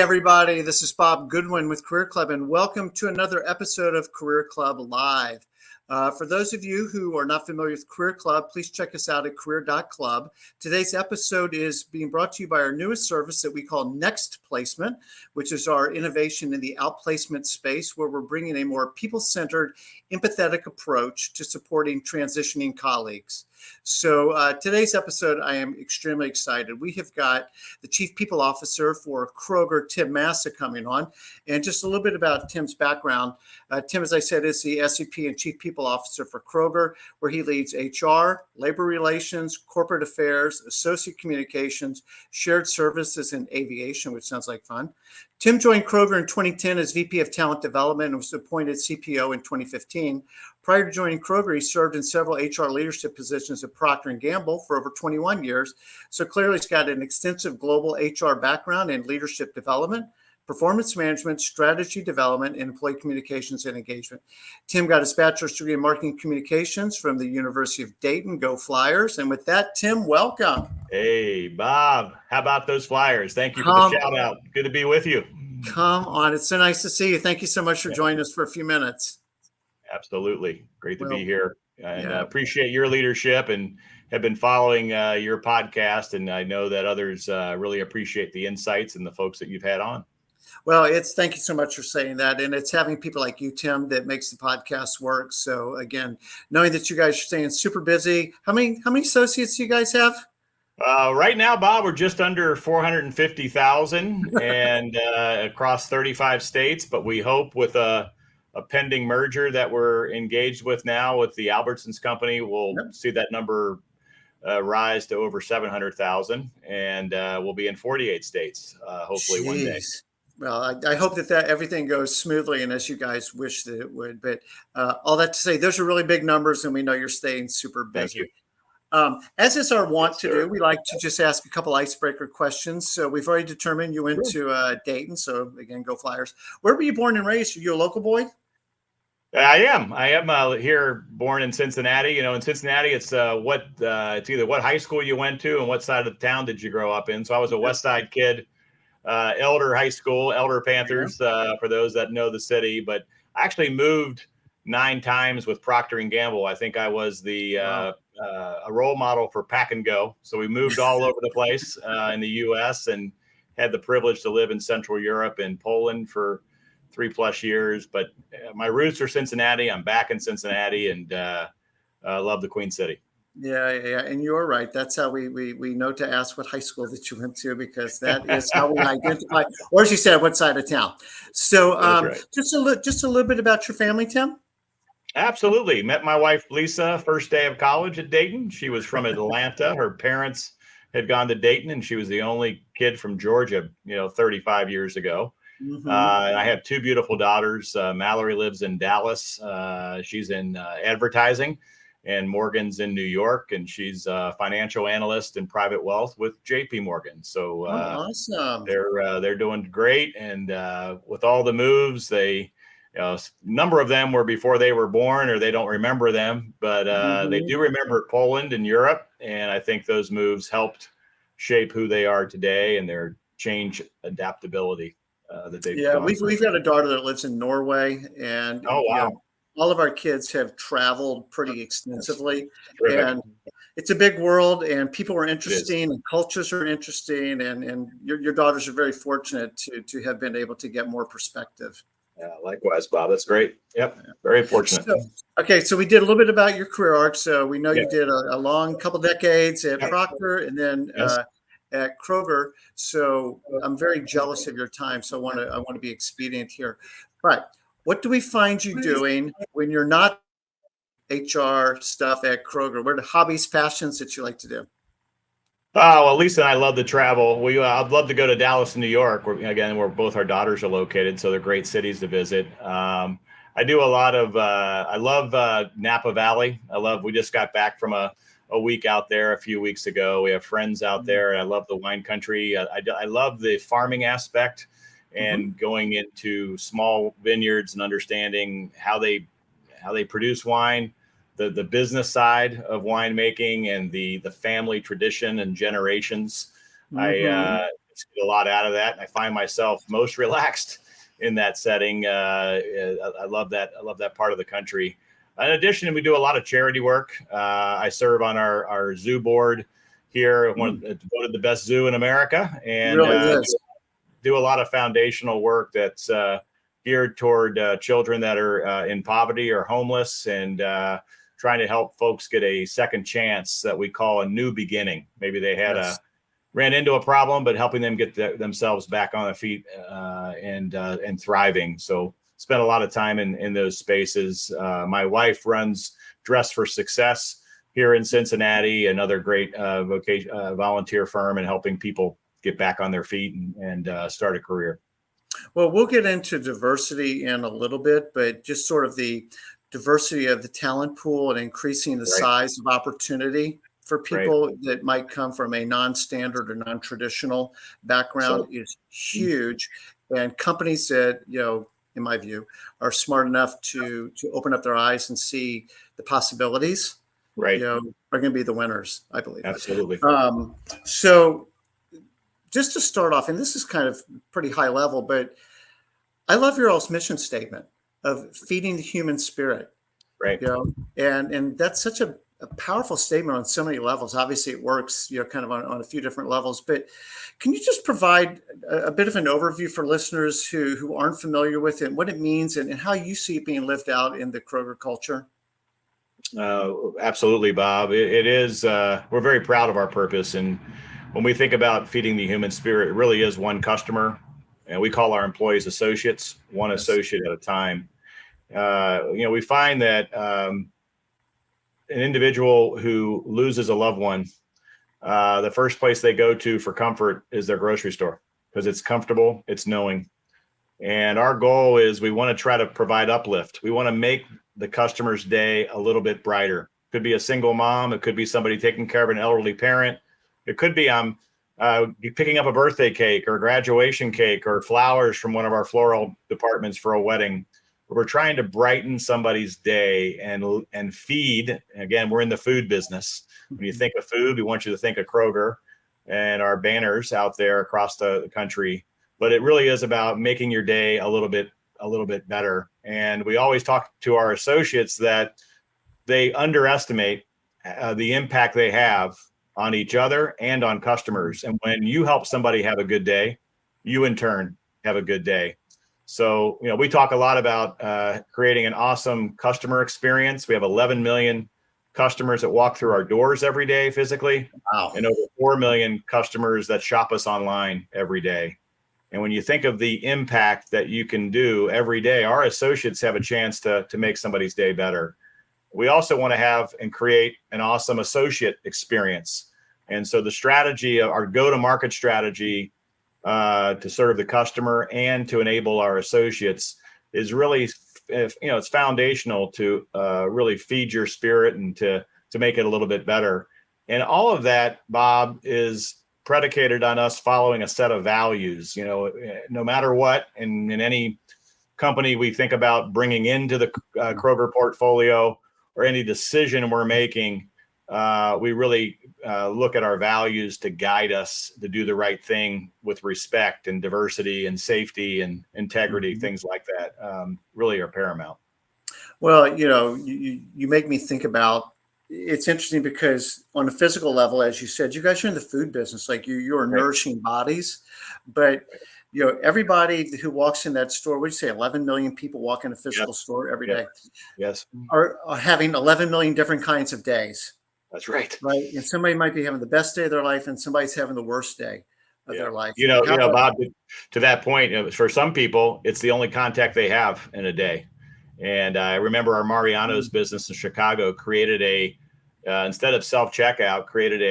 everybody. This is Bob Goodwin with Career Club, and welcome to another episode of Career Club Live. For those of you who are not familiar with Career Club, please check us out at career.club. Today's episode is being brought to you by our newest service that we call Next Placement, which is our innovation in the outplacement space, where we're bringing a more people-centered, empathetic approach to supporting transitioning colleagues. So today's episode, I am extremely excited. We have got the Chief People Officer for Kroger, Tim Massa, coming on. And just a little bit about Tim's background. Tim, as I said, is the SVP and Chief People Officer for Kroger, where he leads HR, labor relations, corporate affairs, associate communications, shared services, and aviation, which sounds like fun. Tim joined Kroger in 2010 as VP of Talent Development and was appointed CPO in 2015. Prior to joining Kroger, he served in several HR leadership positions at Procter Gamble for over 21 years. So clearly he's got an extensive global HR background in leadership development, performance management, strategy development, and employee communications and engagement. Tim got his bachelor's degree in marketing communications from the University of Dayton. Go Flyers. And with that, Tim, welcome. Hey, Bob. How about those Flyers? Thank you for the shout out. Good to be with you. Come on. It's so nice to see you. Thank you so much for joining us for a few minutes. Absolutely. Great to be here. And appreciate your leadership and have been following your podcast. And I know that others really appreciate the insights and the folks that you've had on. Well, thank you so much for saying that. And it's having people like you, Tim, that makes the podcast work. So again, knowing that you guys are staying super busy. How many associates do you guys have? Right now, Bob, we're just under 450,000 and across 35 states. But we hope with a pending merger that we're engaged with now with the Albertsons company, we'll see that number rise to over 700,000, and we'll be in 48 states, hopefully one day. Well, I hope that everything goes smoothly and as you guys wish that it would. But all that to say, those are really big numbers, and we know you're staying super busy. Thank you. As is our want to do, we like to just ask a couple icebreaker questions. So we've already determined you went to Dayton. So again, go Flyers. Where were you born and raised? Are you a local boy? I am here, born in Cincinnati. You know, in Cincinnati, it's it's either what high school you went to and what side of the town did you grow up in. So I was a West Side kid, Elder High School, Elder Panthers, for those that know the city. But I actually moved 9 times with Procter and Gamble. I think I was a role model for Pack and Go. So we moved all over the place in the U.S. and had the privilege to live in Central Europe and Poland for 3+ years. But my roots are Cincinnati. I'm back in Cincinnati and love the Queen City. Yeah. And you're right. That's how we know to ask what high school that you went to, because that is how we identify, or as you said, what side of town. So right. just a little bit about your family, Tim. Absolutely. Met my wife, Lisa, first day of college at Dayton. She was from Atlanta. Her parents had gone to Dayton, and she was the only kid from Georgia, 35 years ago. Mm-hmm. And I have 2 beautiful daughters. Mallory lives in Dallas. She's in advertising, and Morgan's in New York, and she's a financial analyst in private wealth with JP Morgan. So awesome. They're doing great. And with all the moves, a number of them were before they were born, or they don't remember them, but they do remember Poland and Europe. And I think those moves helped shape who they are today and their change adaptability that they've gone through. We've got a daughter that lives in Norway, and all of our kids have traveled pretty extensively. And it's a big world, and people are interesting, and cultures are interesting, and your daughters are very fortunate to have been able to get more perspective. Yeah, likewise, Bob. That's great. Yep. Very fortunate. So we did a little bit about your career arc. So we know you did a long couple decades at Procter and then at Kroger. So I'm very jealous of your time. So I want to be expedient here. But what do we find you doing when you're not HR stuff at Kroger? What are the hobbies, passions that you like to do? Oh, well, Lisa and I love to travel. I'd love to go to Dallas and New York, where both our daughters are located. So they're great cities to visit. I do a lot of, I love Napa Valley. We just got back from a week out there a few weeks ago. We have friends out there. And I love the wine country. I love the farming aspect and going into small vineyards and understanding how they produce wine. The business side of winemaking and the family tradition and generations. It's get a lot out of that. And I find myself most relaxed in that setting. I love that. I love that part of the country. In addition, we do a lot of charity work. I serve on our zoo board here, voted the best zoo in America, and really is. do a lot of foundational work that's geared toward children that are in poverty or homeless, and trying to help folks get a second chance that we call a new beginning. Maybe they had ran into a problem, but helping them get themselves back on their feet and thriving. So spent a lot of time in those spaces. My wife runs Dress for Success here in Cincinnati, another great volunteer firm, and helping people get back on their feet and start a career. Well, we'll get into diversity in a little bit, but just sort of the diversity of the talent pool and increasing the size of opportunity for people that might come from a non-standard or non-traditional background is huge. And companies that, in my view, are smart enough to open up their eyes and see the possibilities, are going to be the winners, I believe. Absolutely. So just to start off, and this is kind of pretty high level, but I love your all's mission statement of feeding the human spirit. Right. And that's such a powerful statement on so many levels. Obviously it works, kind of on a few different levels, but can you just provide a bit of an overview for listeners who aren't familiar with it, what it means and how you see it being lived out in the Kroger culture? Absolutely, Bob. It is, we're very proud of our purpose. And when we think about feeding the human spirit, it really is one customer, and we call our employees associates, one associate at a time. We find that an individual who loses a loved one, the first place they go to for comfort is their grocery store, because it's comfortable, it's knowing. And our goal is we want to try to provide uplift. We want to make the customer's day a little bit brighter. It could be a single mom. It could be somebody taking care of an elderly parent. It could be picking up a birthday cake or a graduation cake or flowers from one of our floral departments for a wedding. We're trying to brighten somebody's day and feed. Again, we're in the food business. When you think of food, we want you to think of Kroger and our banners out there across the country. But it really is about making your day a little bit better. And we always talk to our associates that they underestimate the impact they have on each other and on customers. And when you help somebody have a good day, you in turn have a good day. So, we talk a lot about creating an awesome customer experience. We have 11 million customers that walk through our doors every day physically, and over 4 million customers that shop us online every day. And when you think of the impact that you can do every day, our associates have a chance to make somebody's day better. We also want to have and create an awesome associate experience. And so the strategy, our go-to-market strategy to serve the customer and to enable our associates is really, it's foundational to really feed your spirit and to make it a little bit better. And all of that, Bob, is predicated on us following a set of values. No matter what, in any company we think about bringing into the Kroger portfolio or any decision we're making, we really look at our values to guide us to do the right thing with respect and diversity and safety and integrity. Things like that really are paramount. Well, you make me think about, it's interesting because on a physical level, as you said, you guys are in the food business, like you are nourishing bodies, but everybody who walks in that store, would you say 11 million people walk in a physical store every day? Yes. Are having 11 million different kinds of days. That's right. Right. And somebody might be having the best day of their life and somebody's having the worst day of their life. Bob, to that point, for some people, it's the only contact they have in a day. And I remember our Mariano's business in Chicago created instead of self-checkout,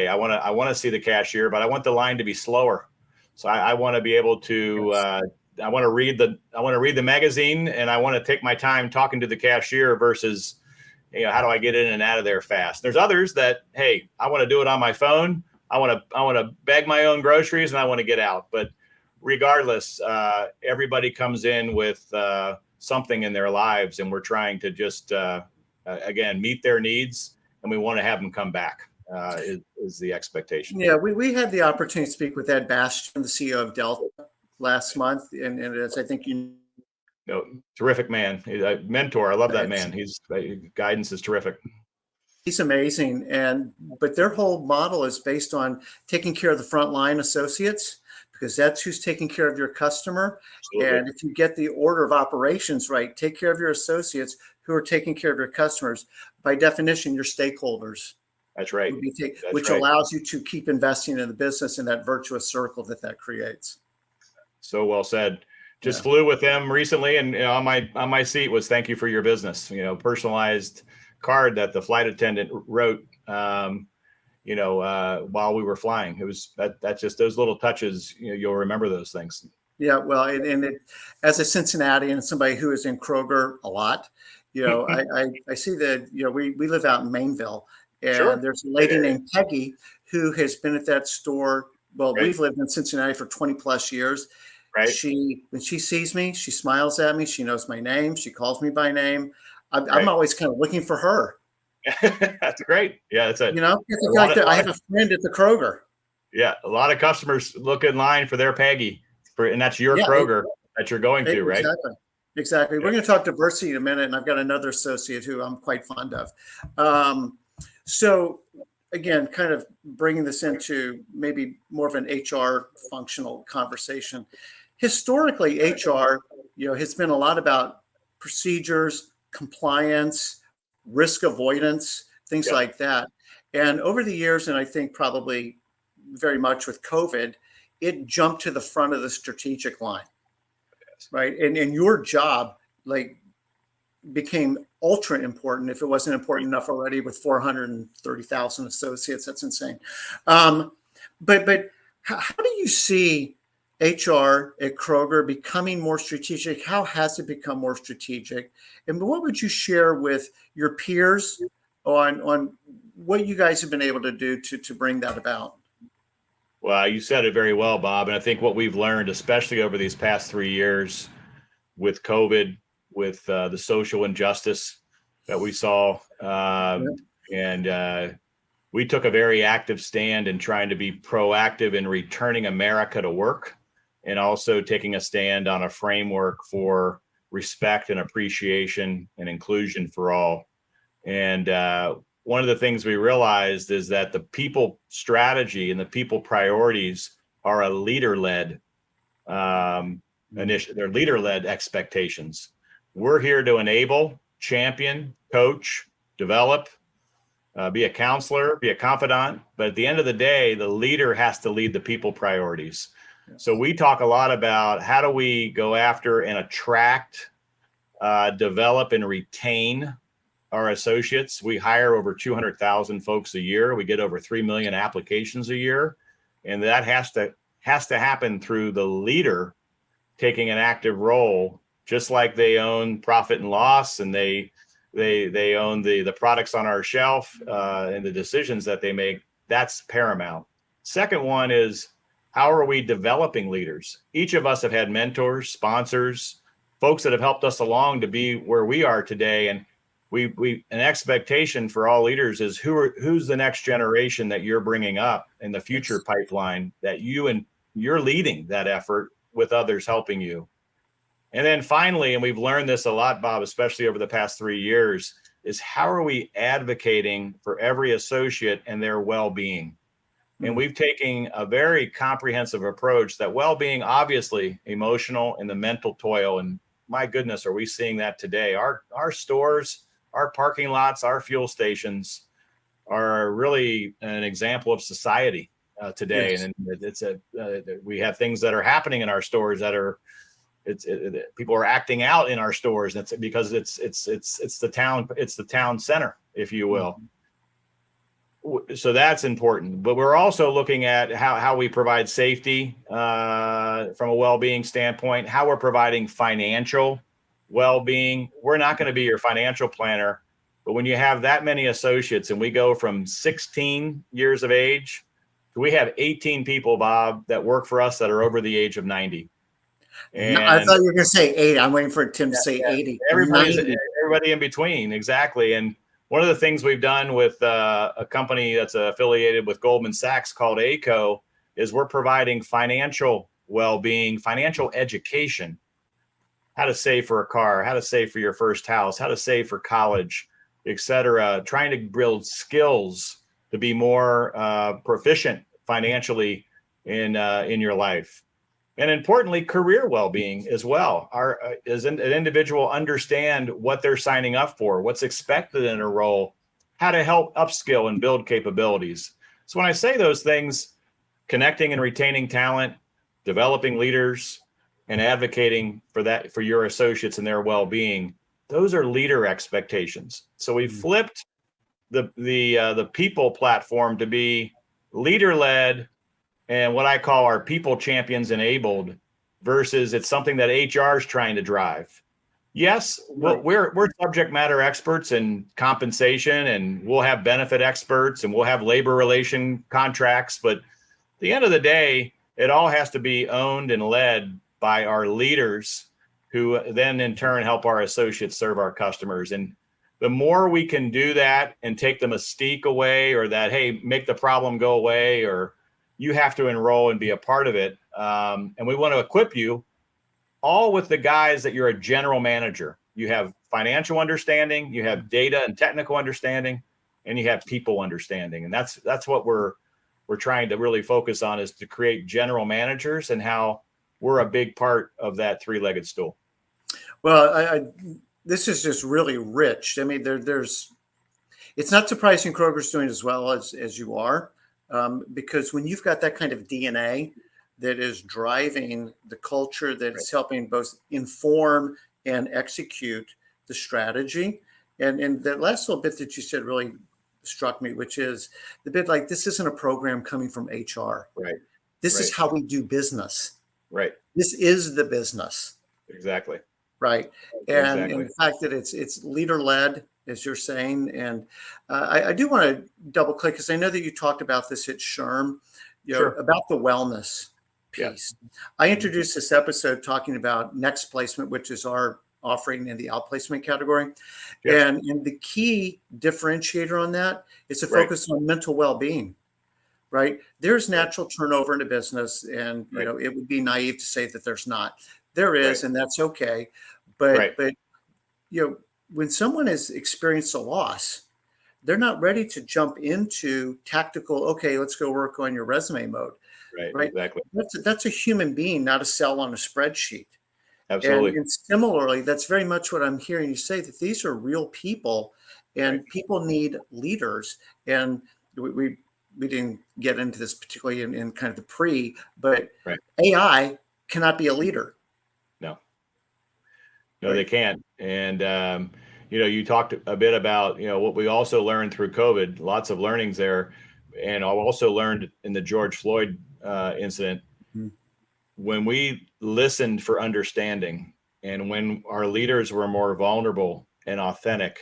I want to see the cashier, but I want the line to be slower. So I want to be able to, I want to read the magazine, and I want to take my time talking to the cashier versus, how do I get in and out of there fast? There's others that, hey, I want to do it on my phone. I want to bag my own groceries and I want to get out. But regardless, everybody comes in with something in their lives, and we're trying to just, again, meet their needs, and we want to have them come back. is the expectation. Yeah, we had the opportunity to speak with Ed Bastian, the CEO of Delta, last month, and as I think No, terrific man, a mentor. I love that it's- man. His guidance is terrific. he's amazing, but their whole model is based on taking care of the frontline associates, because that's who's taking care of your customer. Absolutely. And if you get the order of operations right, take care of your associates who are taking care of your customers. By definition, your stakeholders. That's right. Which allows you to keep investing in the business in that virtuous circle that creates. So well said. Just flew with them recently, and on my seat was "Thank you for your business." Personalized card that the flight attendant wrote. While we were flying, it was that's just those little touches. You'll remember those things. Yeah, well, as a Cincinnati and somebody who is in Kroger a lot, I see that we live out in Mainville, and Sure. There's a lady named Peggy who has been at that store. Well, Right. We've lived in Cincinnati for 20 plus years. Right. When she sees me, she smiles at me. She knows my name. She calls me by name. I'm always kind of looking for her. That's great. Yeah, that's it. I have a friend at the Kroger. Yeah, a lot of customers look in line for their Peggy, and that's your Kroger that you're going to, right? Exactly. We're going to talk diversity in a minute, and I've got another associate who I'm quite fond of. So again, kind of bringing this into maybe more of an HR functional conversation. Historically, HR, has been a lot about procedures, compliance, risk avoidance, things like that. And over the years, and I think probably very much with COVID, it jumped to the front of the strategic line, right? And your job became ultra important if it wasn't important enough already with 430,000 associates. That's insane. But how do you see HR at Kroger becoming more strategic? How has it become more strategic? And what would you share with your peers on what you guys have been able to do to bring that about? Well, you said it very well, Bob. And I think what we've learned, especially over these past 3 years with COVID, with the social injustice that we saw, and we took a very active stand in trying to be proactive in returning America to work, and also taking a stand on a framework for respect and appreciation and inclusion for all. And one of the things we realized is that the people strategy and the people priorities are a leader-led initiative. They're leader-led expectations. We're here to enable, champion, coach, develop, be a counselor, be a confidant. But at the end of the day, the leader has to lead the people priorities. So we talk a lot about how do we go after and attract, develop, and retain our associates. We hire over 200,000 folks a year. We get over 3 million applications a year. And that has to happen through the leader taking an active role, just like they own profit and loss, and they own the products on our shelf, and the decisions that they make. That's paramount. Second one is, how are we developing leaders? Each of us have had mentors, sponsors, folks that have helped us along to be where we are today. And an expectation for all leaders is who's the next generation that you're bringing up in the future pipeline, that you're leading that effort with others helping you. And then finally, and we've learned this a lot, Bob, especially over the past 3 years, is how are we advocating for every associate and their well-being? And we've taken a very comprehensive approach that well-being, obviously emotional and the mental toil. And my goodness, are we seeing that today? Our stores, our parking lots, our fuel stations are really an example of society today. Yes. And we have things that are happening in our stores that are, people are acting out in our stores. That's because it's the town center, if you will. So that's important. But we're also looking at how we provide safety from a well-being standpoint, how we're providing financial well-being. We're not going to be your financial planner, but when you have that many associates, and we go from 16 years of age, we have 18 people, Bob, that work for us that are over the age of 90. And I thought you were going to say 80. I'm waiting for Tim to say 80. Everybody in between, exactly. And one of the things we've done with a company that's affiliated with Goldman Sachs called ACO is we're providing financial well-being, financial education, how to save for a car, how to save for your first house, how to save for college, et cetera, trying to build skills to be more proficient financially in your life. And importantly, career well-being as well. As an individual understand what they're signing up for, what's expected in a role, how to help upskill and build capabilities. So when I say those things, connecting and retaining talent, developing leaders, and advocating for your associates and their well-being, those are leader expectations. So we flipped the people platform to be leader-led and what I call our people champions enabled, versus it's something that HR is trying to drive. Yes, we're subject matter experts in compensation, and we'll have benefit experts, and we'll have labor relation contracts. But at the end of the day, it all has to be owned and led by our leaders, who then in turn help our associates serve our customers. And the more we can do that and take the mystique away, or that, hey, make the problem go away, or you have to enroll and be a part of it. And we want to equip you all with the guys that you're a general manager. You have financial understanding, you have data and technical understanding, and you have people understanding. And that's what we're trying to really focus on, is to create general managers, and how we're a big part of that three-legged stool. Well, this is just really rich. I mean, it's not surprising Kroger's doing as well as you are. Because when you've got that kind of DNA that is driving the culture, that is helping both inform and execute the strategy. And that last little bit that you said really struck me, which is the bit like, this isn't a program coming from HR. Right. This is how we do business. Right. This is the business. Exactly. Right. And the fact that it's leader led, as you're saying. And I do want to double click, because I know that you talked about this at SHRM, about the wellness piece. Yeah. I introduced this episode talking about Next Placement, which is our offering in the outplacement category. Yeah. And the key differentiator on that is to focus on mental well-being, right? There's natural turnover in a business, and it would be naive to say that there's not. There is, and that's okay. But when someone has experienced a loss, they're not ready to jump into tactical, okay, let's go work on your resume mode. Right. Exactly. That's a human being, not a cell on a spreadsheet. Absolutely. And similarly, that's very much what I'm hearing you say, that these are real people, and people need leaders. And we didn't get into this particularly in kind of the pre, but AI cannot be a leader. No, they can't. And, you talked a bit about, what we also learned through COVID, lots of learnings there. And I also learned in the George Floyd incident, when we listened for understanding, and when our leaders were more vulnerable and authentic,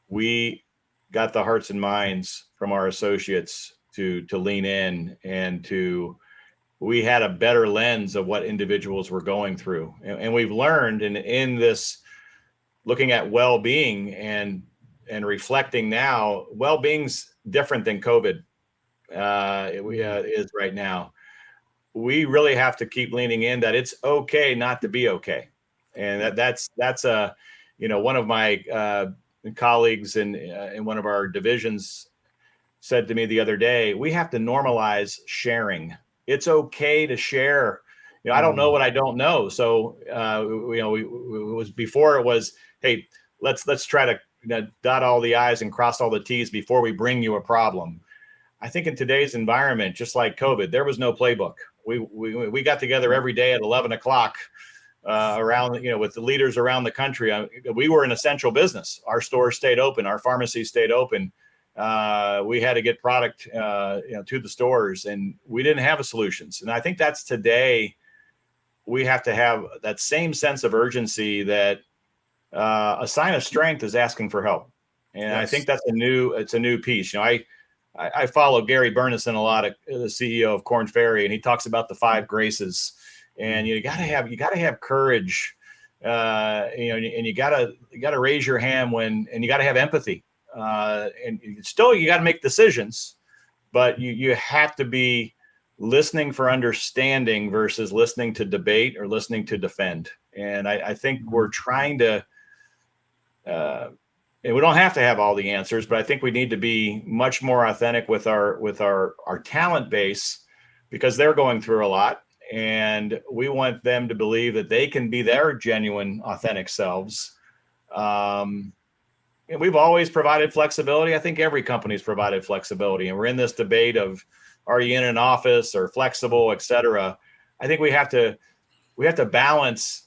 we got the hearts and minds from our associates to lean in, and we had a better lens of what individuals were going through. And we've learned in this, looking at well-being and reflecting now, well-being's different than COVID is right now. We really have to keep leaning in that it's okay not to be okay. And that's one of my colleagues in one of our divisions said to me the other day, we have to normalize sharing. It's okay to share. I don't know what I don't know. So, it was before it was, hey, let's try to dot all the I's and cross all the T's before we bring you a problem. I think in today's environment, just like COVID, there was no playbook. We got together every day at 11 o'clock around, with the leaders around the country. We were an essential business. Our stores stayed open. Our pharmacies stayed open. We had to get product, to the stores, and we didn't have a solutions. And I think that's today. We have to have that same sense of urgency that a sign of strength is asking for help. And I think that's a new piece. I follow Gary Burnison a lot, the CEO of Korn Ferry, and he talks about the 5 graces. And you gotta have courage, and you gotta raise your hand and you gotta have empathy. and still you got to make decisions, but you have to be listening for understanding versus listening to debate or listening to defend. And I think we're trying to, and we don't have to have all the answers, but I think we need to be much more authentic with our talent base, because they're going through a lot, and we want them to believe that they can be their genuine, authentic selves. And we've always provided flexibility. I think every company's provided flexibility, and we're in this debate of, are you in an office or flexible, et cetera. I think we have to balance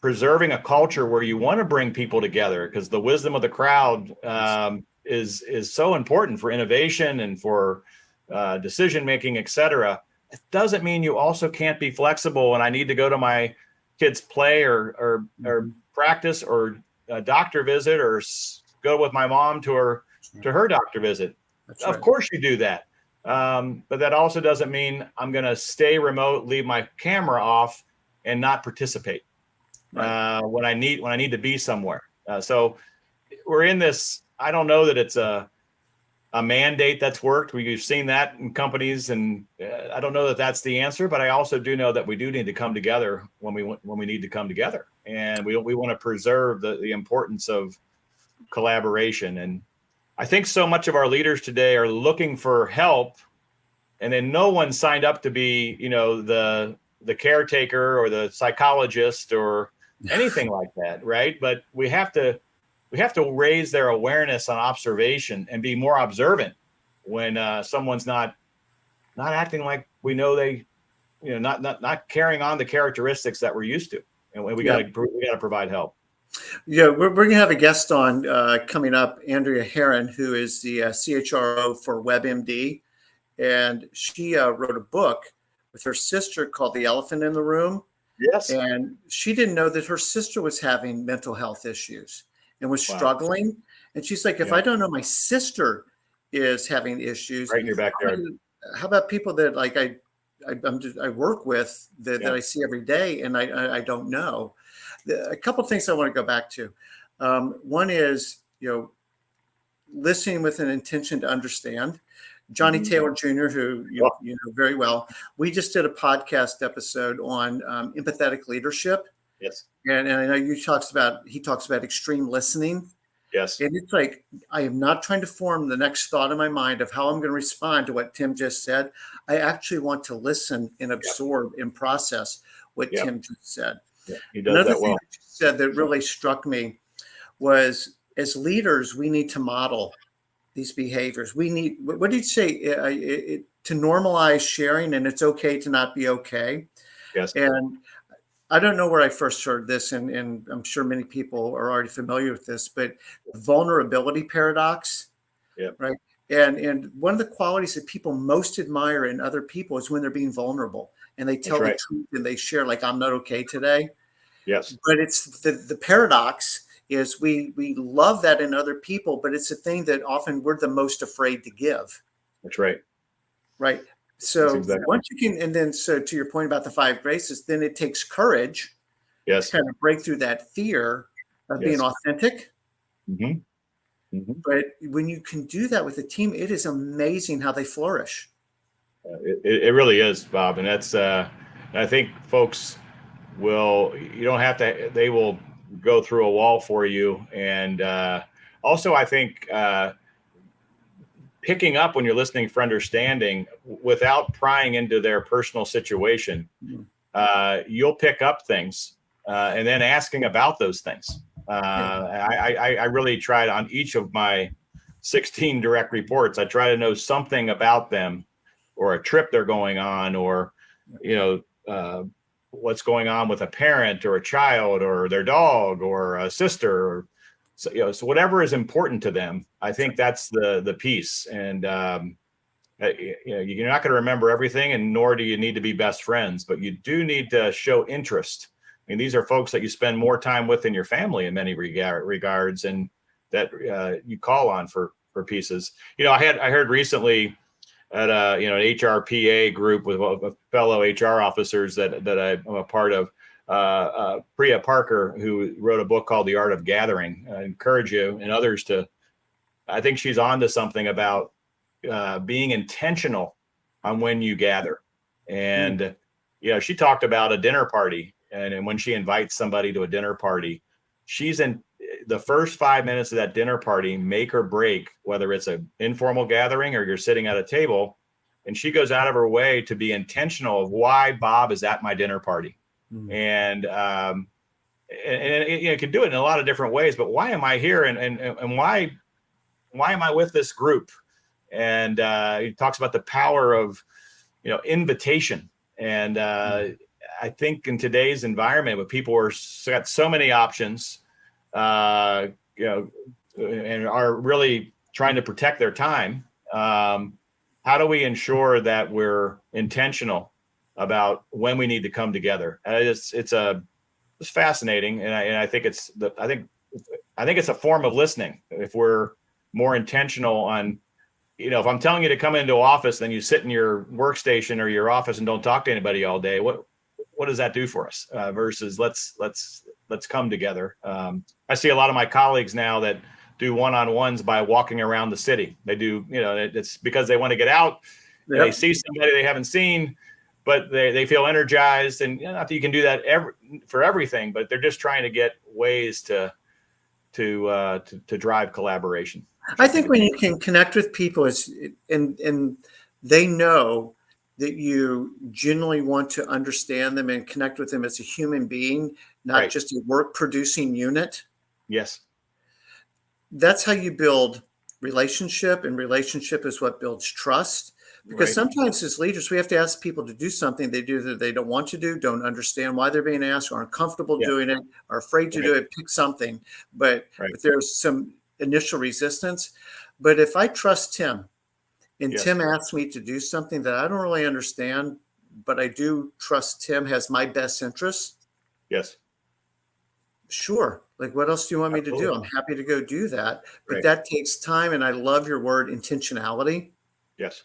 preserving a culture where you want to bring people together, because the wisdom of the crowd is so important for innovation and for decision making, et cetera. It doesn't mean you also can't be flexible and I need to go to my kid's play or practice or a doctor visit, or go with my mom to her doctor visit. Of course you do that. But that also doesn't mean I'm going to stay remote, leave my camera off, and not participate when I need to be somewhere. So we're in this. I don't know that it's a mandate that's worked. We've seen that in companies, and I don't know that that's the answer. But I also do know that we do need to come together when we need to come together, and we want to preserve the importance of collaboration. And I think so much of our leaders today are looking for help, and then no one signed up to be, the caretaker or the psychologist or anything like that, right? But we have to raise their awareness on observation and be more observant when someone's not acting like we know they, not carrying on the characteristics that we're used to, and we got to provide help. Yeah, we're going to have a guest on coming up, Andrea Herron, who is the CHRO for WebMD. And she wrote a book with her sister called The Elephant in the Room. Yes. And she didn't know that her sister was having mental health issues and was struggling. And she's like, if I don't know my sister is having issues, right in your backyard, how about people that like I work with that I see every day and I don't know? A couple of things I want to go back to. One is, listening with an intention to understand. Johnny Taylor Jr., who you know very well, we just did a podcast episode on empathetic leadership. Yes. And I know he talks about extreme listening. Yes. And it's like, I am not trying to form the next thought in my mind of how I'm going to respond to what Tim just said. I actually want to listen and absorb and process what Tim just said. Yeah, he does Another that thing well. that you said that really struck me was, as leaders, we need to model these behaviors. We need, what did you say? To normalize sharing, and it's okay to not be okay. Yes. And I don't know where I first heard this, and I'm sure many people are already familiar with this, but vulnerability paradox, right? And one of the qualities that people most admire in other people is when they're being vulnerable and they tell the truth and they share, like, I'm not okay today. Yes. But it's the paradox is we love that in other people, but it's a thing that often we're the most afraid to give. That's right. Right. So once you can, and then so to your point about the 5 graces, then it takes courage to kind of break through that fear of being authentic. Mm-hmm. Mm-hmm. But when you can do that with a team, it is amazing how they flourish. It really is, Bob. And that's, I think folks they will go through a wall for you. And also, I think picking up when you're listening for understanding without prying into their personal situation, you'll pick up things and then asking about those things. I really tried on each of my 16 direct reports. I try to know something about them, or a trip they're going on, or, what's going on with a parent or a child or their dog or a sister, or so whatever is important to them. I think that's the piece. And you're not going to remember everything, and nor do you need to be best friends, but you do need to show interest. I mean, these are folks that you spend more time with than your family in many regards, and that you call on for pieces. I heard recently at an HRPA group with fellow HR officers that I'm a part of. Priya Parker, who wrote a book called The Art of Gathering. I encourage you and others to, I think she's on to something about being intentional on when you gather. And, she talked about a dinner party. And when she invites somebody to a dinner party, she's in the first 5 minutes of that dinner party, make or break, whether it's an informal gathering or you're sitting at a table. And she goes out of her way to be intentional of why Bob is at my dinner party. And you can do it in a lot of different ways, but why am I here? And why am I with this group? And he talks about the power of, invitation. And I think in today's environment, where people are got so many options, and are really trying to protect their time. How do we ensure that we're intentional about when we need to come together? It's fascinating, and I think it's a form of listening. If we're more intentional on, if I'm telling you to come into office, then you sit in your workstation or your office and don't talk to anybody all day. What does that do for us? Versus let's come together. I see a lot of my colleagues now that do one-on-ones by walking around the city. They do, it's because they want to get out. Yep. They see somebody they haven't seen, but they feel energized. And not that you can do that for everything, but they're just trying to get ways to drive collaboration. I think when you can connect with people and they know that you genuinely want to understand them and connect with them as a human being, not right. just a work producing unit. Yes. That's how you build relationship, and relationship is what builds trust. Because right. sometimes as leaders, we have to ask people to do something they do that they don't want to do, don't understand why they're being asked, aren't comfortable doing it, are afraid to do it, pick something. But there's some initial resistance. But if I trust Tim, and Tim asks me to do something that I don't really understand, but I do trust Tim has my best interests. Yes. Sure. Like, what else do you want me to do? I'm happy to go do that. But that takes time. And I love your word intentionality. Yes.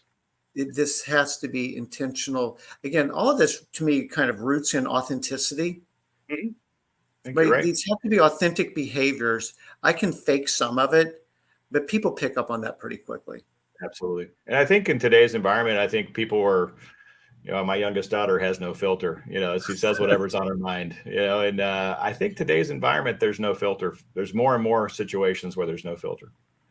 This has to be intentional. Again, all of this to me kind of roots in authenticity. Mm-hmm. Right? These have to be authentic behaviors. I can fake some of it, but people pick up on that pretty quickly. Absolutely. And I think in today's environment, I think people are, my youngest daughter has no filter, she says whatever's on her mind, and I think today's environment, there's no filter. There's more and more situations where there's no filter.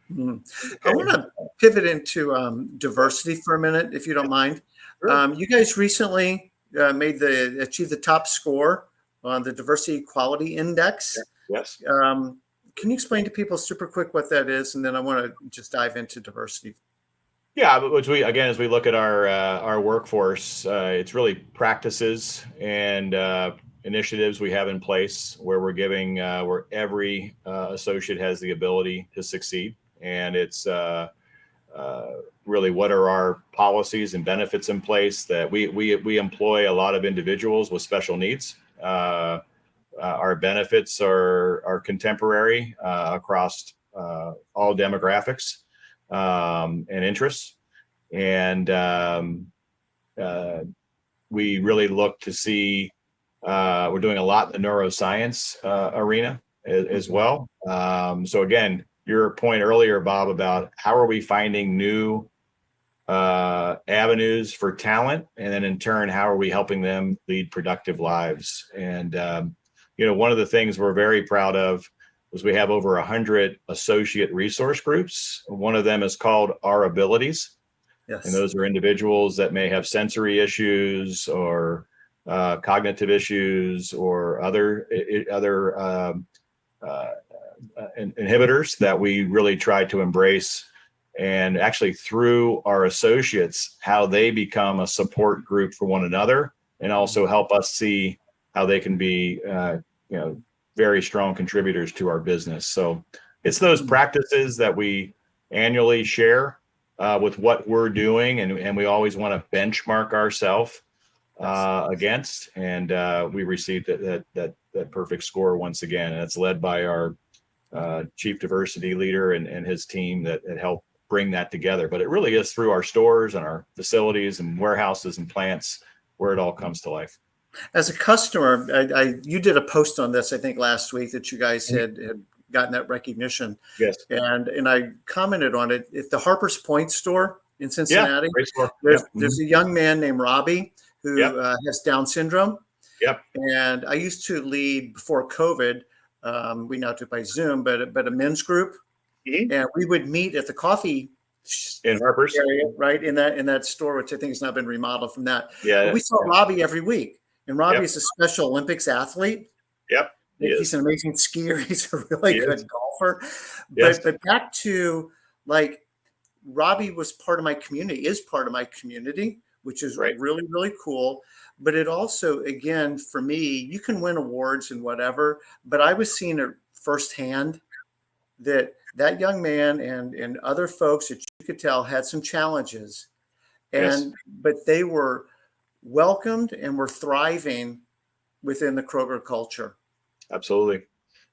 Mm-hmm. Okay. I want to pivot into diversity for a minute, if you don't mind. Sure. You guys recently achieved the top score on the Diversity Equality Index. Yes. Can you explain to people super quick what that is? And then I want to just dive into diversity. Yeah, but as we look at our workforce, it's really practices and initiatives we have in place where we're giving where every associate has the ability to succeed, and it's really what are our policies and benefits in place that we employ a lot of individuals with special needs. Our benefits are contemporary across all demographics. And interests. And we really look to see, we're doing a lot in the neuroscience arena as well. So again, your point earlier, Bob, about how are we finding new avenues for talent, and then in turn, how are we helping them lead productive lives? And, one of the things we're very proud of is we have over 100 associate resource groups. One of them is called Our Abilities. Yes. And those are individuals that may have sensory issues or cognitive issues or other inhibitors that we really try to embrace. And actually through our associates, how they become a support group for one another, and also help us see how they can be, very strong contributors to our business. So it's those practices that we annually share with what we're doing, and we always want to benchmark ourselves against. And we received that perfect score once again, and it's led by our chief diversity leader and his team that helped bring that together. But it really is through our stores and our facilities and warehouses and plants where it all comes to life. As a customer, you did a post on this, I think last week, that you guys had gotten that recognition. Yes. And I commented on it. At the Harper's Point store in Cincinnati, Great store. there's a young man named Robbie who has Down syndrome. Yep. And I used to lead before COVID. We now do it by Zoom, but a men's group, and we would meet at the coffee in Harper's area, right in that store, which I think has now been remodeled from that. Yeah. But we saw Robbie every week, and Robbie is a Special Olympics athlete. Yep. He's an amazing skier. He's a really good golfer. Yes. But back to, like, Robbie was part of my community, is part of my community, which is really, really cool. But it also, again, for me, you can win awards and whatever, but I was seeing it firsthand that young man and other folks that you could tell had some challenges, but they were welcomed and were thriving within the Kroger culture. Absolutely.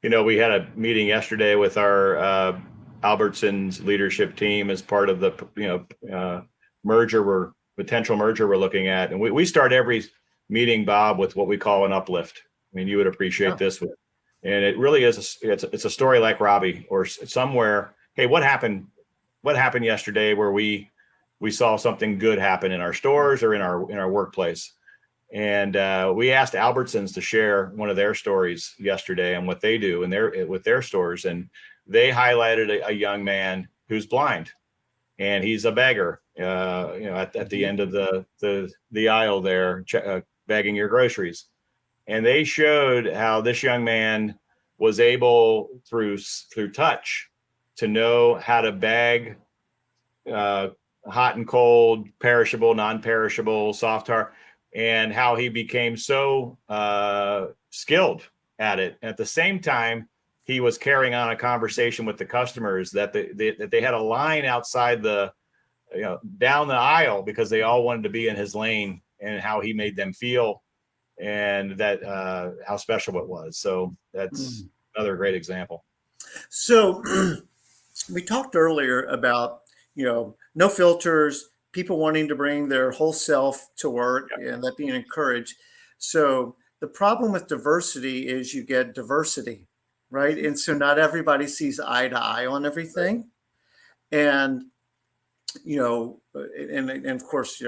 We had a meeting yesterday with our Albertsons leadership team as part of the potential merger we're looking at, and we start every meeting, Bob, with what we call an uplift. I mean, you would appreciate this, and it really is. It's a story like Robbie or somewhere. Hey, what happened? What happened yesterday where we saw something good happen in our stores or in our workplace? And we asked Albertsons to share one of their stories yesterday on what they do with their stores, and they highlighted a young man who's blind, and he's a beggar. At the end of the aisle there, bagging your groceries. And they showed how this young man was able through touch to know how to bag hot and cold, perishable, non-perishable, soft hard, and how he became so skilled at it. At the same time, he was carrying on a conversation with the customers that they had a line outside down the aisle because they all wanted to be in his lane, and how he made them feel, and that how special it was. So that's another great example. So we talked earlier about, no filters, people wanting to bring their whole self to work, and that being encouraged. So the problem with diversity is you get diversity, right? And so not everybody sees eye to eye on everything. And, and of course,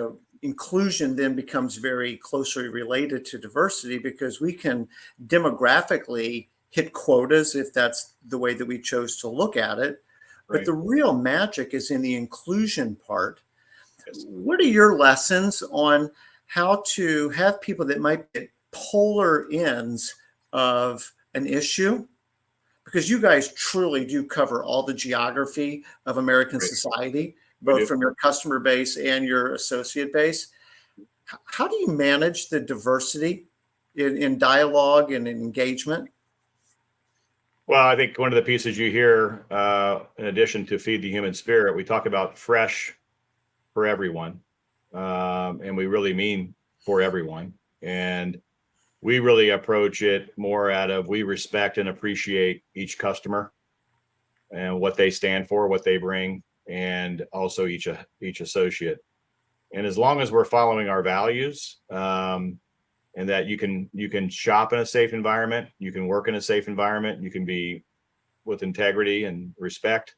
inclusion then becomes very closely related to diversity, because we can demographically hit quotas if that's the way that we chose to look at it. But the real magic is in the inclusion part. Yes. What are your lessons on how to have people that might be at polar ends of an issue? Because you guys truly do cover all the geography of American society, both from your customer base and your associate base. How do you manage the diversity in dialogue and in engagement? Well, I think one of the pieces you hear, in addition to feed the human spirit, we talk about fresh for everyone. And we really mean for everyone. And we really approach it more out of, we respect and appreciate each customer and what they stand for, what they bring, and also each associate. And as long as we're following our values, and that you can shop in a safe environment, you can work in a safe environment, you can be with integrity and respect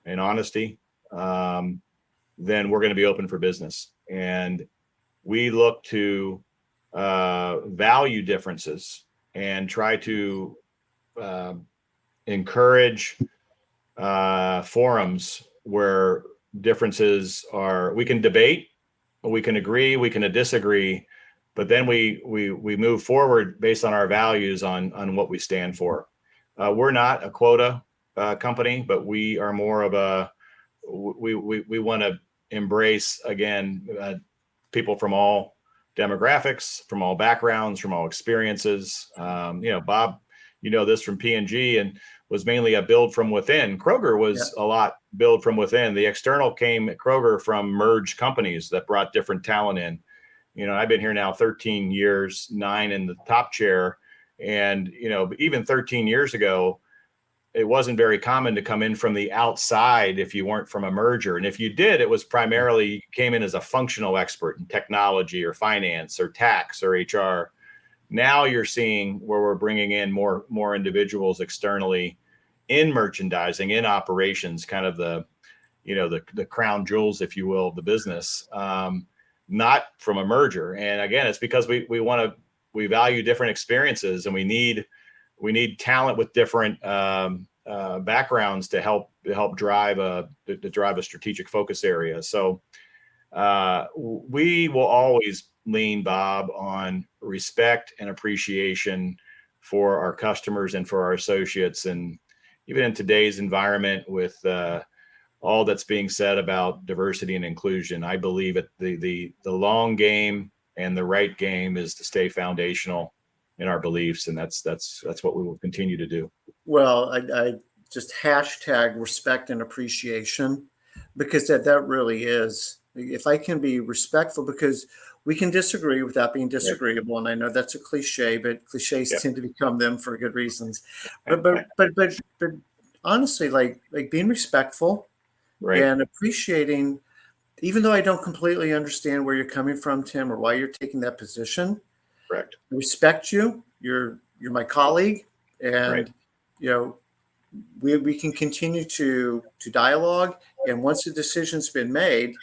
and honesty, then we're going to be open for business. And we look to value differences and try to encourage forums where differences we can debate, we can agree, we can disagree, but then we move forward based on our values on what we stand for. We're not a quota company, but we are more of we want to embrace, again, people from all demographics, from all backgrounds, from all experiences. Bob, this from P&G, and was mainly a build from within. Kroger was a lot build from within. The external came at Kroger from merged companies that brought different talent in. I've been here now 13 years, 9 in the top chair. And, even 13 years ago, it wasn't very common to come in from the outside if you weren't from a merger. And if you did, it was primarily you came in as a functional expert in technology or finance or tax or HR. Now you're seeing where we're bringing in more individuals externally in merchandising, in operations, kind of the crown jewels, if you will, of the business, not from a merger. And again, it's because we value different experiences, and we need talent with different backgrounds to help drive a strategic focus area. So we will always lean, Bob, on respect and appreciation for our customers and for our associates. And even in today's environment with all that's being said about diversity and inclusion, I believe that the long game and the right game is to stay foundational in our beliefs. And that's what we will continue to do. Well, I just hashtag respect and appreciation, because that really is, if I can be respectful, because we can disagree without being disagreeable. And I know that's a cliche, but cliches tend to become them for good reasons. But honestly, like being respectful and appreciating, even though I don't completely understand where you're coming from, Tim, or why you're taking that position. Correct. I respect you. You're my colleague, and we can continue to dialogue. And once the decision's been made,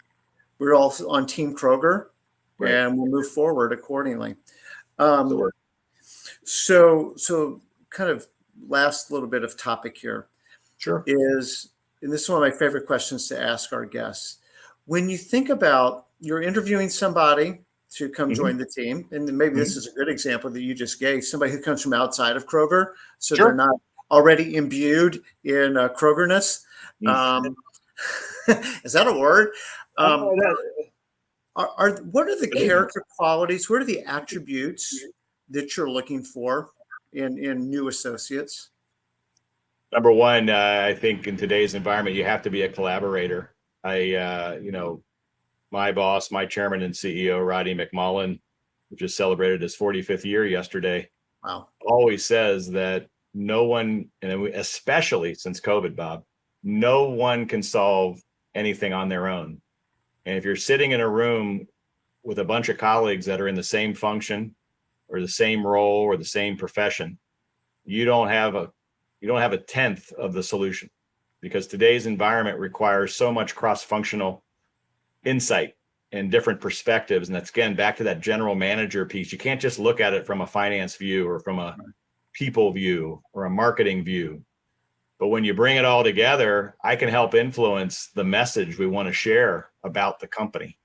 we're all on Team Kroger, and we'll move forward accordingly. So kind of last little bit of topic here. Sure. Is, and this is one of my favorite questions to ask our guests. When you think about you're interviewing somebody to come join the team, and then maybe this is a good example that you just gave, somebody who comes from outside of Kroger, so they're not already imbued in Krogerness. Is that a word? What are the character qualities? What are the attributes that you're looking for in new associates? Number one, I think in today's environment, you have to be a collaborator. My boss, my chairman and CEO, Roddy McMullen, who just celebrated his 45th year yesterday, always says that no one, and especially since COVID, Bob, no one can solve anything on their own. And if you're sitting in a room with a bunch of colleagues that are in the same function or the same role or the same profession, you don't have a tenth of the solution, because today's environment requires so much cross-functional insight and different perspectives. And that's, again, back to that general manager piece. You can't just look at it from a finance view or from a people view or a marketing view. But when you bring it all together, I can help influence the message we want to share about the company,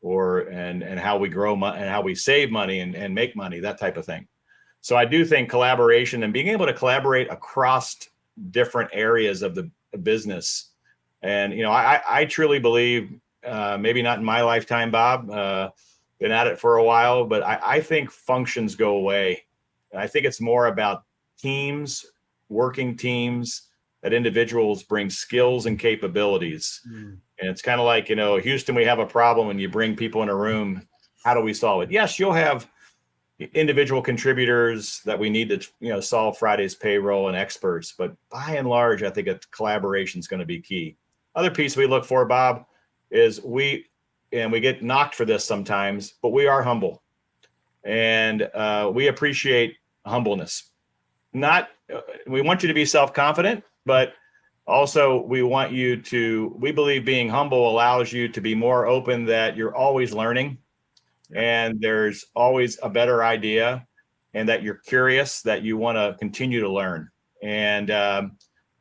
and how we grow and how we save money and make money, that type of thing. So I do think collaboration and being able to collaborate across different areas of the business. And, I truly believe, maybe not in my lifetime, Bob, been at it for a while, but I think functions go away. I think it's more about teams, working teams, that individuals bring skills and capabilities. And it's kind of like, Houston, we have a problem, and you bring people in a room. How do we solve it? Yes, you'll have individual contributors that we need to, solve Friday's payroll and experts. But by and large, I think collaboration is going to be key. Other piece we look for, Bob, is we get knocked for this sometimes, but we are humble, and we appreciate humbleness. We want you to be self-confident, but also we believe being humble allows you to be more open, that you're always learning and there's always a better idea, and that you're curious, that you want to continue to learn. And I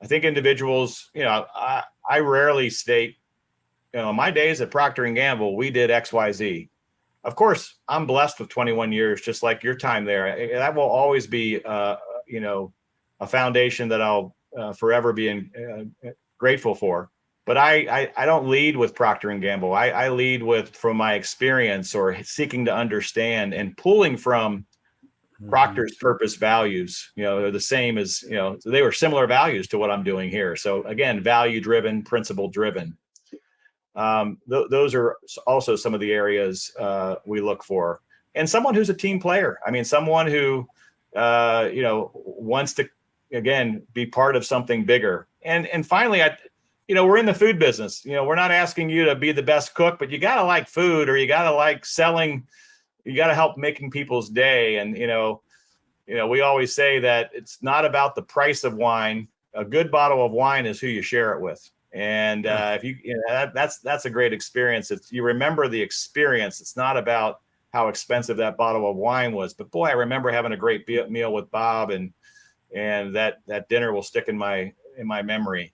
think individuals, I rarely state, my days at Procter and Gamble, we did X, Y, Z. Of course, I'm blessed with 21 years, just like your time there. That will always be, a foundation that I'll forever be grateful for. But I don't lead with Procter and Gamble. I lead from my experience, or seeking to understand and pulling from Procter's purpose values. They're the same as, they were similar values to what I'm doing here. So again, value driven, principle driven. Those are also some of the areas we look for. And someone who's a team player. I mean, someone who wants to, again, be part of something bigger. And finally, we're in the food business. We're not asking you to be the best cook, but you got to like food, or you got to like selling. You got to help making people's day. And, we always say that it's not about the price of wine. A good bottle of wine is who you share it with. And if that's a great experience. If you remember the experience, it's not about how expensive that bottle of wine was. But boy, I remember having a great meal with Bob, and that dinner will stick in my memory.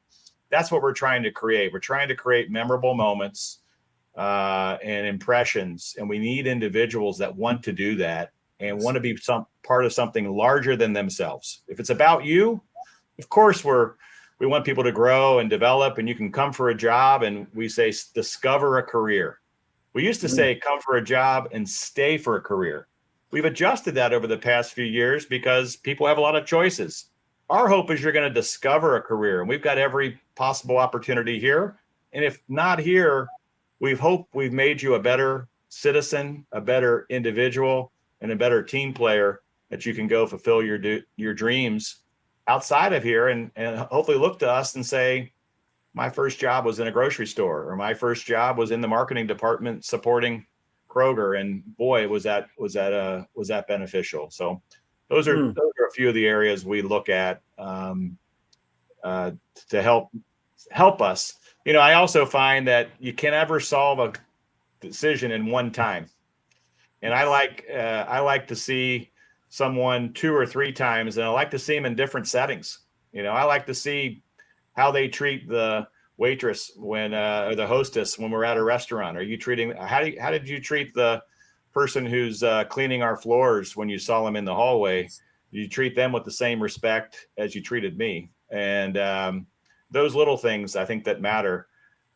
That's what we're trying to create. We're trying to create memorable moments and impressions, and we need individuals that want to do that and want to be some part of something larger than themselves. If it's about you, of course, we want people to grow and develop, and you can come for a job, and we say discover a career. We used to say come for a job and stay for a career. We've adjusted that over the past few years because people have a lot of choices. Our hope is you're going to discover a career, and we've got every possible opportunity here. And if not here, we hope we've made you a better citizen, a better individual, and a better team player that you can go fulfill your dreams outside of here, and hopefully look to us and say, my first job was in a grocery store, or my first job was in the marketing department supporting Kroger, and boy, was that beneficial. So those are a few of the areas we look at to help us. I also find that you can never solve a decision in one time, and I like to see someone 2 or 3 times, and I like to see them in different settings. I like to see how they treat the waitress when or the hostess when we're at a restaurant. How did you treat the person who's cleaning our floors when you saw them in the hallway? You treat them with the same respect as you treated me. And those little things, I think, that matter.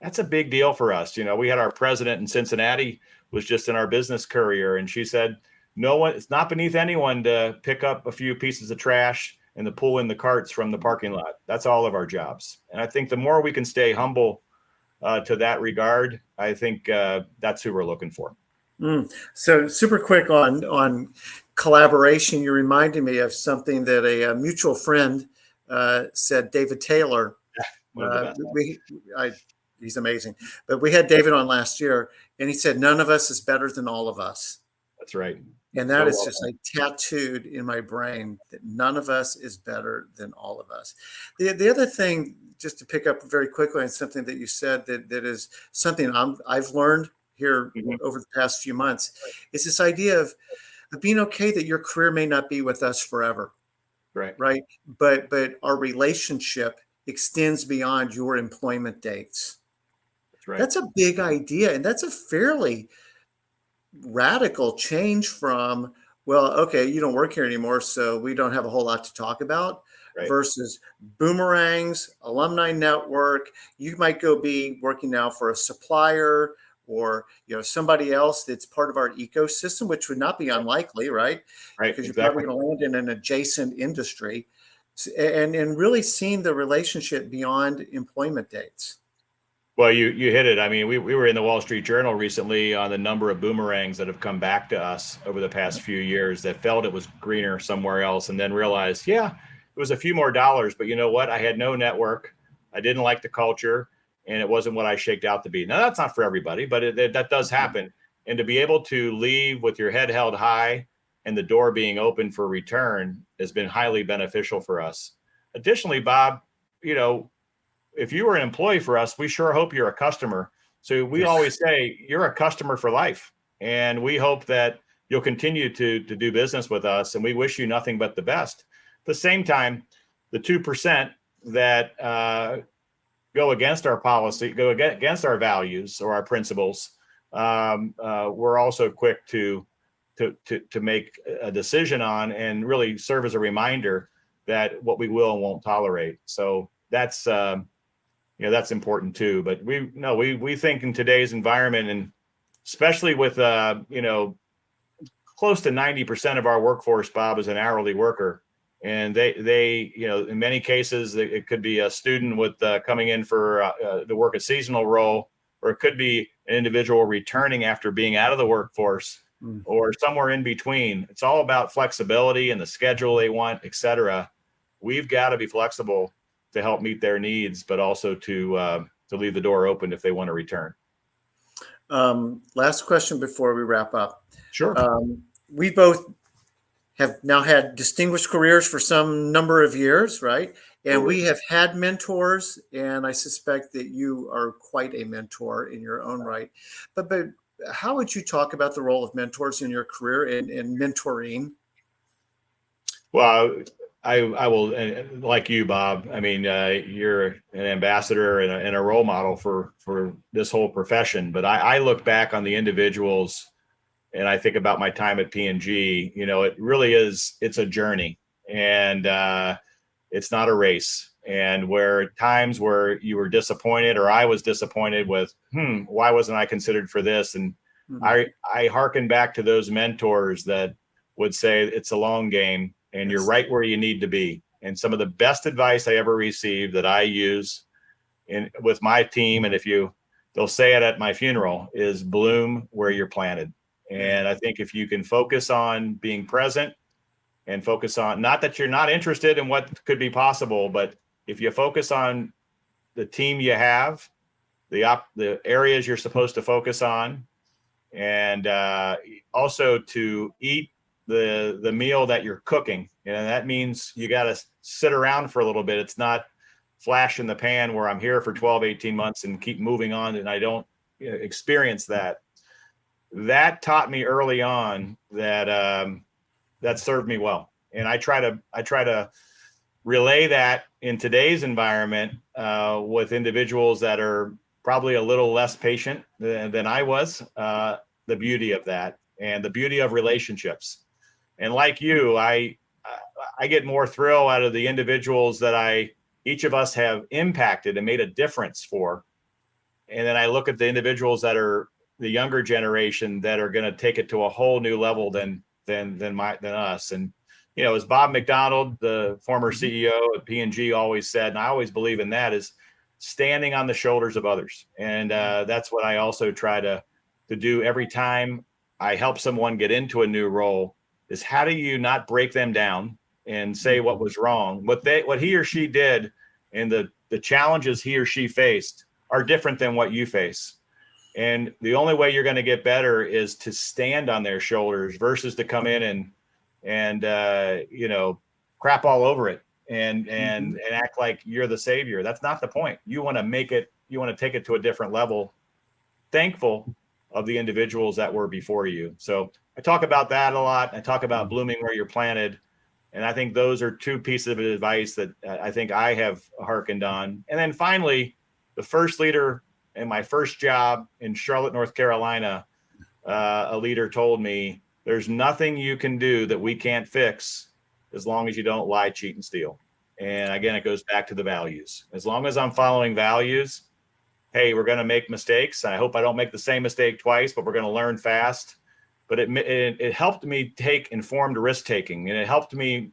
That's a big deal for us. We had our president in Cincinnati was just in our business courier, and she said, it's not beneath anyone to pick up a few pieces of trash and to pull in the carts from the parking lot. That's all of our jobs. And I think the more we can stay humble to that regard, I think that's who we're looking for. So super quick on collaboration, you reminded me of something that a mutual friend said, David Taylor. He's amazing. But we had David on last year, and he said, none of us is better than all of us. That's right. And that is just like tattooed in my brain, that none of us is better than all of us. The other thing, just to pick up very quickly on something that you said that is something I've learned here over the past few months, is this idea of being okay that your career may not be with us forever. Right. But our relationship extends beyond your employment dates. That's right. That's a big idea. And that's a fairly radical change from, well, okay, you don't work here anymore, so we don't have a whole lot to talk about, versus Boomerang's alumni network. You might go be working now for a supplier or somebody else that's part of our ecosystem, which would not be unlikely, right? Because you're probably going to land in an adjacent industry, and really seeing the relationship beyond employment dates. Well, you hit it. I mean, we were in the Wall Street Journal recently on the number of boomerangs that have come back to us over the past few years that felt it was greener somewhere else, and then realized, it was a few more dollars, but you know what? I had no network. I didn't like the culture, and it wasn't what I shaped out to be. Now, that's not for everybody, but that does happen. And to be able to leave with your head held high and the door being open for return has been highly beneficial for us. Additionally, Bob, if you were an employee for us, we sure hope you're a customer. So we always say you're a customer for life. And we hope that you'll continue to do business with us. And we wish you nothing but the best. At the same time, the 2% that go against our policy, go against our values or our principles, we're also quick to make a decision on and really serve as a reminder that what we will and won't tolerate. So that's that's important too. But we think in today's environment, and especially with close to 90% of our workforce, Bob, is an hourly worker, and they in many cases it could be a student with coming in for to work a seasonal role, or it could be an individual returning after being out of the workforce, or somewhere in between. It's all about flexibility and the schedule they want, et cetera. We've got to be flexible to help meet their needs, but also to leave the door open if they want to return. Last question before we wrap up. Sure. We both have now had distinguished careers for some number of years, right? And we have had mentors, and I suspect that you are quite a mentor in your own right. But how would you talk about the role of mentors in your career and mentoring? Well, I will, like you, Bob. I mean, you're an ambassador and a role model for this whole profession. But I look back on the individuals, and I think about my time at P&G. You know, it really is. It's a journey, and it's not a race. And where times where you were disappointed, or I was disappointed with, why wasn't I considered for this? And I hearken back to those mentors that would say it's a long game, and you're right where you need to be. And some of the best advice I ever received that I use with my team, and they'll say it at my funeral, is bloom where you're planted. And I think if you can focus on being present and focus on, not that you're not interested in what could be possible, but if you focus on the team you have, the areas you're supposed to focus on, and also to eat the meal that you're cooking. And that means you got to sit around for a little bit. It's not flash in the pan where I'm here for 12, 18 months and keep moving on, and I don't experience that. That taught me early on that that served me well. And I try to relay that in today's environment with individuals that are probably a little less patient than I was, the beauty of that and the beauty of relationships. And like you, I get more thrill out of the individuals that each of us have impacted and made a difference for. And then I look at the individuals that are the younger generation that are going to take it to a whole new level than us. And, you know, as Bob McDonald, the former CEO at P&G, always said, and I always believe in that, is standing on the shoulders of others. And that's what I also try to do every time I help someone get into a new role, is how do you not break them down and say what was wrong, what he or she did, and the challenges he or she faced are different than what you face. And the only way you're going to get better is to stand on their shoulders versus to come in and you know, crap all over it and act like you're the savior. That's not the point. You want to take it to a different level, thankful of the individuals that were before you. So I talk about that a lot. I talk about blooming where you're planted. And I think those are two pieces of advice that I think I have hearkened on. And then finally, the first leader in my first job in Charlotte, North Carolina, a leader told me, there's nothing you can do that we can't fix as long as you don't lie, cheat, and steal. And again, it goes back to the values. As long as I'm following values, hey, we're going to make mistakes. I hope I don't make the same mistake twice, but we're going to learn fast. But it helped me take informed risk taking, and it helped me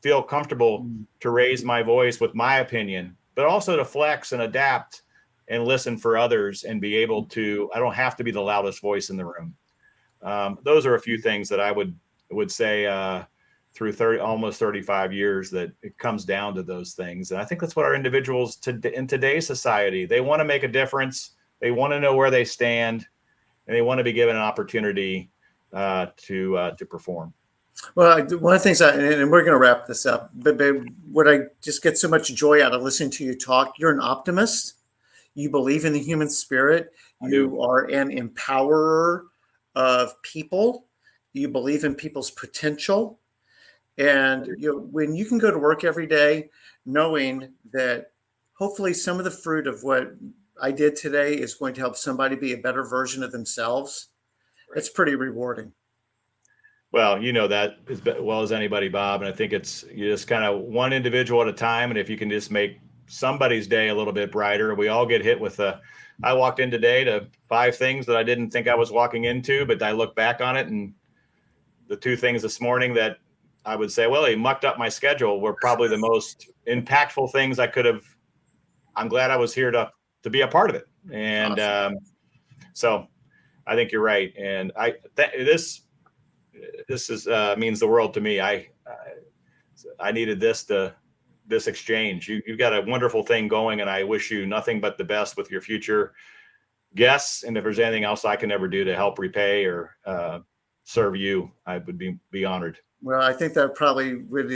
feel comfortable to raise my voice with my opinion, but also to flex and adapt and listen for others and be able to, I don't have to be the loudest voice in the room. Those are a few things that I would say through almost 35 years, that it comes down to those things. And I think that's what our individuals in today's society, they want to make a difference. They want to know where they stand, and they want to be given an opportunity to perform. Well, one of the things, and we're going to wrap this up, but what I just get so much joy out of listening to you talk, you're an optimist. You believe in the human spirit. You are an empowerer of people. You believe in people's potential. And when you can go to work every day knowing that hopefully some of the fruit of what I did today is going to help somebody be a better version of themselves, it's pretty rewarding. Well, you know that as well as anybody, Bob. And I think it's just kind of one individual at a time. And if you can just make somebody's day a little bit brighter, we all get hit with I walked in today to 5 things that I didn't think I was walking into, but I look back on it, and the 2 things this morning that I would say, well, he mucked up my schedule, were probably the most impactful things I could have. I'm glad I was here to be a part of it. And awesome. So I think you're right. And this is means the world to me. I needed this exchange. You've got a wonderful thing going, and I wish you nothing but the best with your future guests. And if there's anything else I can ever do to help repay or serve you, I would be honored. Well, I think that probably would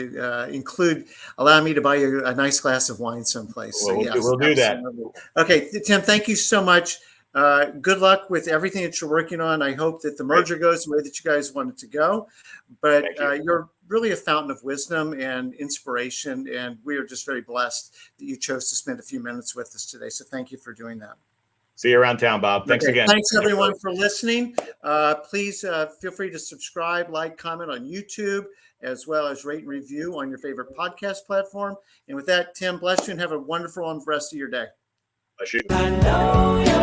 include allow me to buy you a nice glass of wine someplace. So Well, yes, we'll do that. absolutely. Okay, Tim, thank you so much. Good luck with everything that you're working on. I hope that the merger goes the way that you guys want it to go. But you're really a fountain of wisdom and inspiration, and we are just very blessed that you chose to spend a few minutes with us today. So thank you for doing that. See you around town, Bob. Thanks again. Thanks, everyone, for listening. Please feel free to subscribe, like, comment on YouTube, as well as rate and review on your favorite podcast platform. And with that, Tim, bless you and have a wonderful rest of your day. Bless you. I know